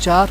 4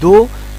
2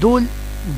2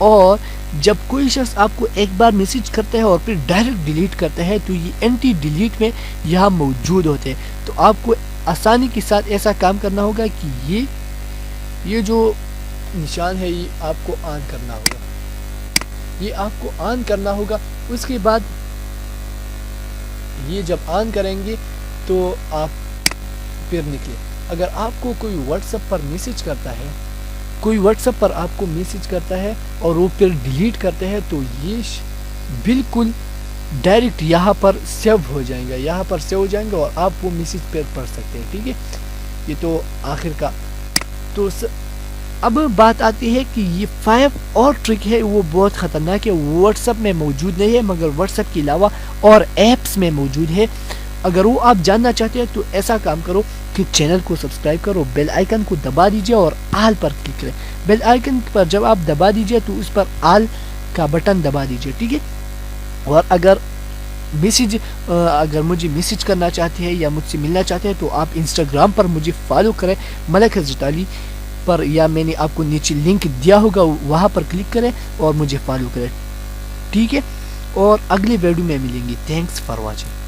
اور جب کوئی شخص آپ کو ایک بار میسج کرتا ہے اور پھر ڈائریکٹ ڈیلیٹ کرتا ہے تو یہ اینٹی ڈیلیٹ میں یہاں موجود ہوتے ہیں. تو آپ کو آسانی کے ساتھ ایسا کام کرنا ہوگا کہ یہ جو نشان ہے یہ آپ کو آن کرنا ہوگا, یہ آپ کو آن کرنا ہوگا. اس کے بعد یہ جب آن کریں گے تو آپ پھر نکلے. اگر آپ کو کوئی واٹس ایپ پر میسج کرتا ہے, کوئی واٹس ایپ پر آپ کو میسج کرتا ہے اور وہ پھر ڈیلیٹ کرتے ہیں تو یہ بالکل ڈائریکٹ یہاں پر سیو ہو جائیں گا, یہاں پر سیو ہو جائیں گے اور آپ وہ میسج پھر پڑھ سکتے ہیں. ٹھیک ہے, یہ تو آخر کا. تو اب بات آتی ہے کہ یہ 5 اور ٹرک ہے وہ بہت خطرناک ہے, واٹس ایپ میں موجود نہیں ہے مگر واٹس ایپ کے علاوہ اور ایپس میں موجود ہے. اگر وہ آپ جاننا چاہتے ہیں تو ایسا کام کرو کہ چینل کو سبسکرائب کرو, بیل آئیکن کو دبا دیجئے اور آل پر کلک کریں. بیل آئیکن پر جب آپ دبا دیجئے تو اس پر آل کا بٹن دبا دیجئے. ٹھیک ہے, اور اگر مجھے میسج کرنا چاہتے ہیں یا مجھ سے ملنا چاہتے ہیں تو آپ انسٹاگرام پر مجھے فالو کریں ملک حضرت علی پر, یا میں نے آپ کو نیچے لنک دیا ہوگا وہاں پر کلک کریں اور مجھے فالو کریں. ٹھیک ہے, اور اگلی ویڈیو میں ملیں گے. Thanks for watching.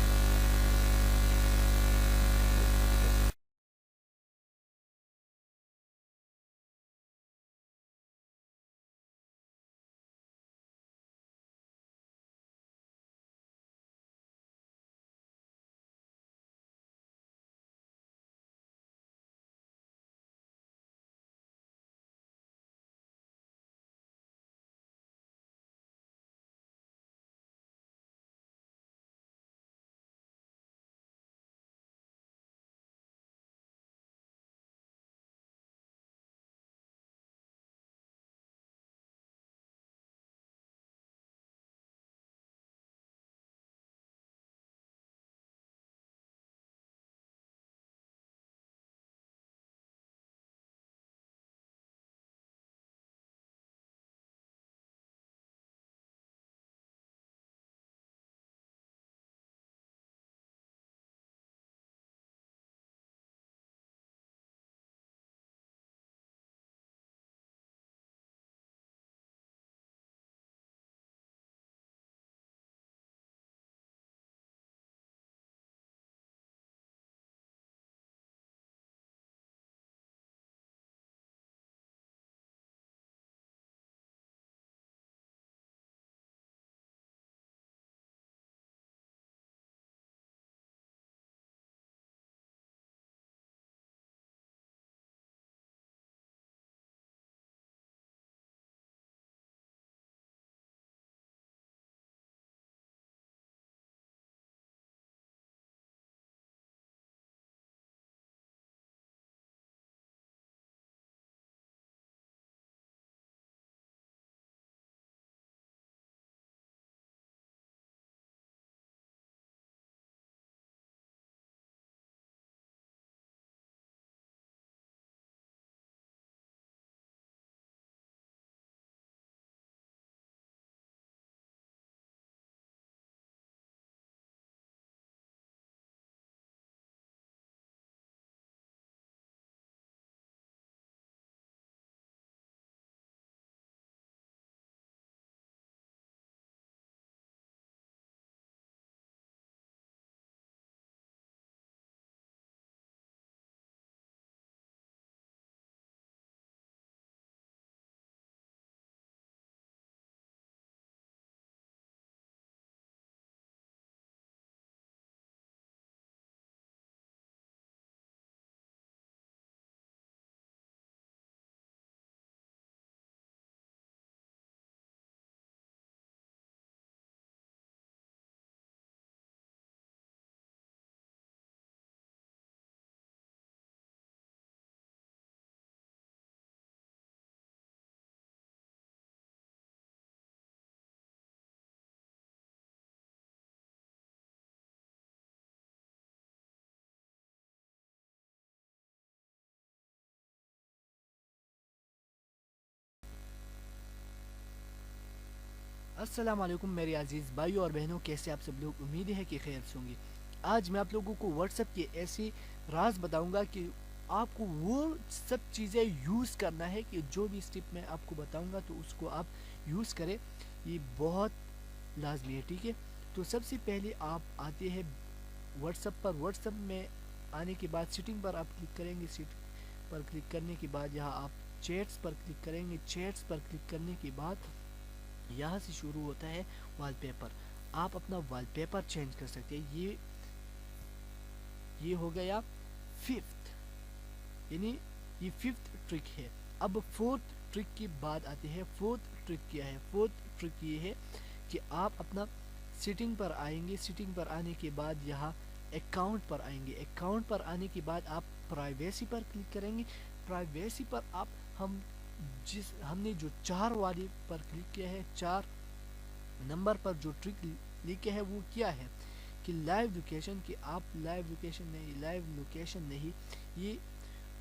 السلام علیکم میرے عزیز بھائیو اور بہنوں, کیسے آپ سب لوگ؟ امید ہے کہ خیر سے ہوں گے. آج میں آپ لوگوں کو واٹس ایپ کے ایسے راز بتاؤں گا کہ آپ کو وہ سب چیزیں یوز کرنا ہے کہ جو بھی اسٹیپ میں آپ کو بتاؤں گا تو اس کو آپ یوز کریں یہ بہت لازمی ہے. ٹھیک ہے, تو سب سے پہلے آپ آتے ہیں واٹس ایپ پر. واٹس ایپ میں آنے کے بعد سیٹنگ پر آپ کلک کریں گے. سیٹ پر کلک کرنے کے بعد یہاں آپ چیٹس پر کلک کریں گے. چیٹس پر کلک کرنے کے بعد یہاں سے شروع ہوتا ہے وال پیپر. آپ اپنا وال پیپر چینج کر سکتے ہیں. یہ ہو گیا ففتھ, یعنی یہ ففتھ ٹرک ہے. اب فورتھ ٹرک کی بات آتی ہے. فورتھ ٹرک کیا ہے؟ فورتھ ٹرک یہ ہے کہ آپ اپنا سیٹنگ پر آئیں گے. سیٹنگ پر آنے کے بعد یہاں اکاؤنٹ پر آئیں گے. اکاؤنٹ پر آنے کے بعد آپ پرائیویسی پر کلک کریں گے. پرائیویسی پر آپ ہم نے جو 4 والے پر کلک کیا ہے, 4 نمبر پر جو ٹرک لکھا ہے وہ کیا ہے کہ لائیو لوکیشن. کہ آپ لائیو لوکیشن نہیں, یہ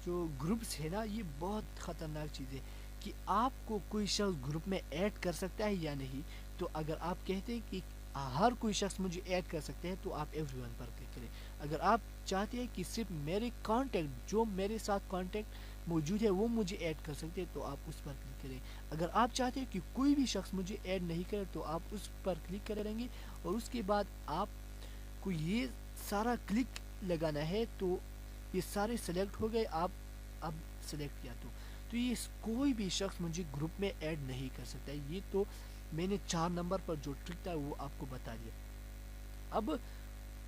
جو گروپس ہے نا یہ بہت خطرناک چیز ہے کہ آپ کو کوئی شخص گروپ میں ایڈ کر سکتا ہے یا نہیں. تو اگر آپ کہتے ہیں کہ ہر کوئی شخص مجھے ایڈ کر سکتے ہیں تو آپ ایوری ون پر کلک کریں. اگر آپ چاہتے ہیں کہ صرف میرے کانٹیکٹ جو میرے ساتھ کانٹیکٹ موجود ہے وہ مجھے ایڈ کر سکتے ہیں تو آپ اس پر کلک کریں. اگر آپ چاہتے ہیں کہ کوئی بھی شخص مجھے ایڈ نہیں کرے تو آپ اس پر کلک کریں گے. اور اس کے بعد آپ کو یہ سارا کلک لگانا ہے. تو یہ سارے سلیکٹ ہو گئے. آپ اب سلیکٹ کیا تو یہ کوئی بھی شخص مجھے گروپ میں ایڈ نہیں کر سکتا ہے. یہ تو میں نے 4 نمبر پر جو ٹرک تھا وہ آپ کو بتا دیا. اب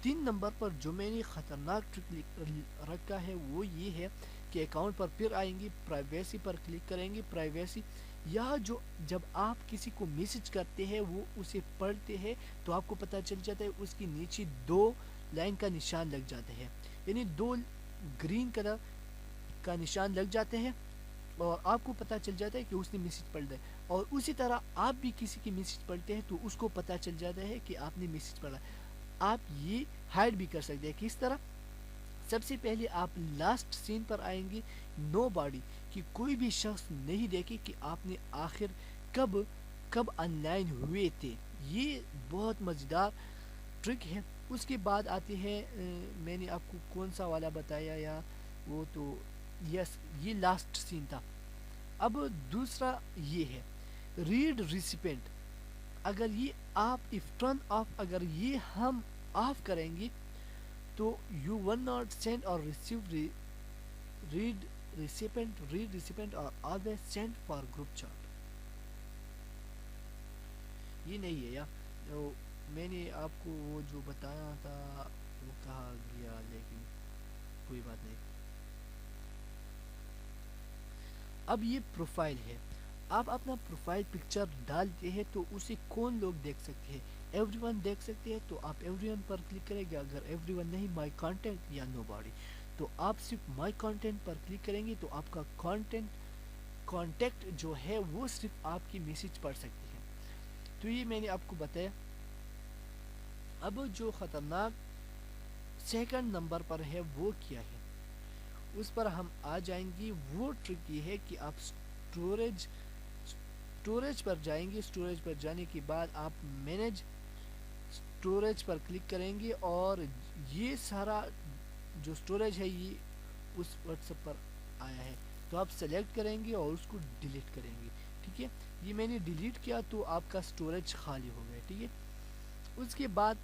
3 نمبر پر جو میں نے خطرناک ٹرک رکھا ہے وہ یہ ہے کہ اکاؤنٹ پر پھر آئیں گے, پرائیویسی پر کلک کریں گے. پرائیویسی یا جب آپ کسی کو میسج کرتے ہیں وہ اسے پڑھتے ہیں تو آپ کو پتہ چل جاتا ہے اس کی نیچے 2 لائن کا نشان لگ جاتے ہیں, یعنی 2 گرین کلر کا نشان لگ جاتے ہیں اور آپ کو پتہ چل جاتا ہے کہ اس نے میسج پڑھ ہے. اور اسی طرح آپ بھی کسی کی میسج پڑھتے ہیں تو اس کو پتہ چل جاتا ہے کہ آپ نے میسج پڑھا. آپ یہ ہائڈ بھی کر سکتے ہیں. کس طرح؟ سب سے پہلے آپ لاسٹ سین پر آئیں گے, نو باڈی, کہ کوئی بھی شخص نہیں دیکھے کہ آپ نے آخر کب آن لائن ہوئے تھے. یہ بہت مزیدار ٹرک ہے. اس کے بعد آتے ہیں, میں نے آپ کو کون سا والا بتایا یا وہ تو یس یہ لاسٹ سین تھا. اب دوسرا یہ ہے ریڈ ریسیپینٹ. اگر یہ آپ ٹرن آف اگر یہ ہم آف کریں گے تو یو ون ناٹ سینڈ اور ریسیو ریڈ ریسیپینٹ اور always send for group chat. یہ نہیں ہے یا میں نے آپ کو وہ جو بتایا تھا وہ کہا گیا, لیکن کوئی بات نہیں. اب یہ پروفائل ہے. آپ اپنا پروفائل پکچر ڈالتے ہیں تو اسے کون لوگ دیکھ سکتے ہیں؟ ایوری ون دیکھ سکتے ہیں. تو آپ ایوری ون پر کلک کریں گے. اگر ایوری ون نہیں, مائی کانٹینٹ یا نو باڈی, تو آپ صرف مائی کانٹینٹ پر کلک کریں گے تو آپ کا کانٹیکٹ جو ہے وہ صرف آپ کی میسج پڑھ سکتے ہیں. تو یہ میں نے آپ کو بتایا. اب جو خطرناک سیکنڈ نمبر پر ہے وہ کیا ہے اس پر ہم آ جائیں گے. وہ ٹرک یہ ہے کہ آپ اسٹوریج پر جائیں گے. اسٹوریج پر جانے کے بعد آپ مینیج اسٹوریج پر کلک کریں گے اور یہ سارا جو اسٹوریج ہے یہ اس واٹس ایپ پر آیا ہے تو آپ سلیکٹ کریں گے اور اس کو ڈیلیٹ کریں گے. ٹھیک ہے, یہ میں نے ڈیلیٹ کیا تو آپ کا اسٹوریج خالی ہو گیا. ٹھیک ہے, اس کے بعد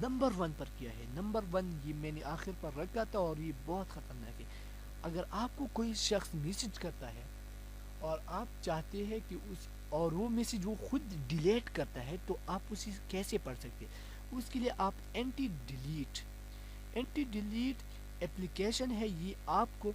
نمبر 1 پر کیا ہے. نمبر 1 یہ میں نے آخر پر رکھا تھا اور یہ بہت خطرناک ہے. اگر آپ کو کوئی شخص میسج کرتا ہے اور آپ چاہتے ہیں کہ اور وہ میسج وہ خود ڈیلیٹ کرتا ہے تو آپ اسے کیسے پڑھ سکتے ہیں؟ اس کے لیے آپ اینٹی ڈیلیٹ اپلیکیشن ہے. یہ آپ کو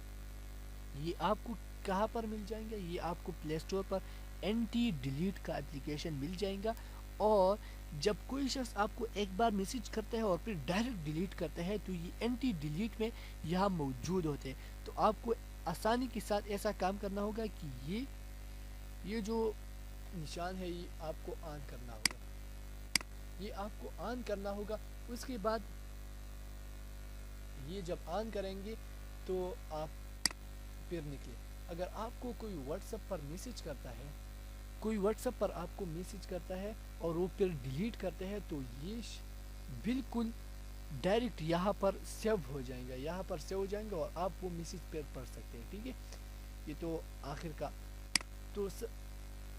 کہاں پر مل جائیں گا؟ یہ آپ کو پلے اسٹور پر اینٹی ڈیلیٹ کا اپلیکیشن مل جائے گا. اور جب کوئی شخص آپ کو ایک بار میسج کرتا ہے اور پھر ڈائریکٹ ڈیلیٹ کرتا ہے تو یہ اینٹی ڈیلیٹ میں یہاں موجود ہوتے ہیں. تو آپ کو آسانی کے ساتھ ایسا کام کرنا ہوگا کہ یہ جو نشان ہے یہ آپ کو آن کرنا ہوگا. یہ آپ کو آن کرنا ہوگا. اس کے بعد یہ جب آن کریں گے تو آپ پھر نکلے. اگر آپ کو کوئی واٹس ایپ پر میسج کرتا ہے, کوئی واٹس ایپ پر آپ کو میسج کرتا ہے اور وہ پھر ڈیلیٹ کرتے ہیں تو یہ بالکل ڈائریکٹ یہاں پر سیو ہو جائیں گا, اور آپ وہ میسج پھر پڑھ سکتے ہیں. ٹھیک ہے, یہ تو آخر کا. تو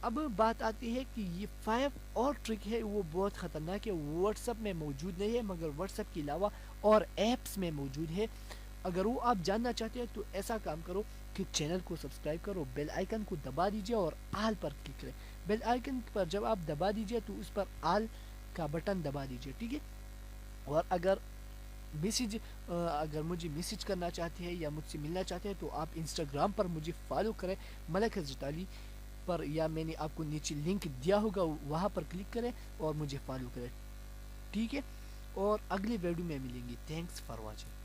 اب بات آتی ہے کہ یہ 5 اور ٹرک ہے وہ بہت خطرناک ہے، واٹس ایپ میں موجود نہیں ہے مگر واٹس ایپ کے علاوہ اور ایپس میں موجود ہے. اگر وہ آپ جاننا چاہتے ہیں تو ایسا کام کرو کہ چینل کو سبسکرائب کرو، بیل آئیکن کو دبا دیجئے اور آل پر کلک کریں. بیل آئیکن پر جب آپ دبا دیجئے تو اس پر آل کا بٹن دبا دیجئے، ٹھیک ہے. اور اگر مجھے میسج کرنا چاہتے ہیں یا مجھ سے ملنا چاہتے ہیں تو آپ انسٹاگرام پر مجھے فالو کریں ملک حضرت علی پر، یا میں نے آپ کو نیچے لنک دیا ہوگا وہاں پر کلک کریں اور مجھے فالو کریں، ٹھیک ہے. اور اگلے ویڈیو میں ملیں گے. Thanks for watching.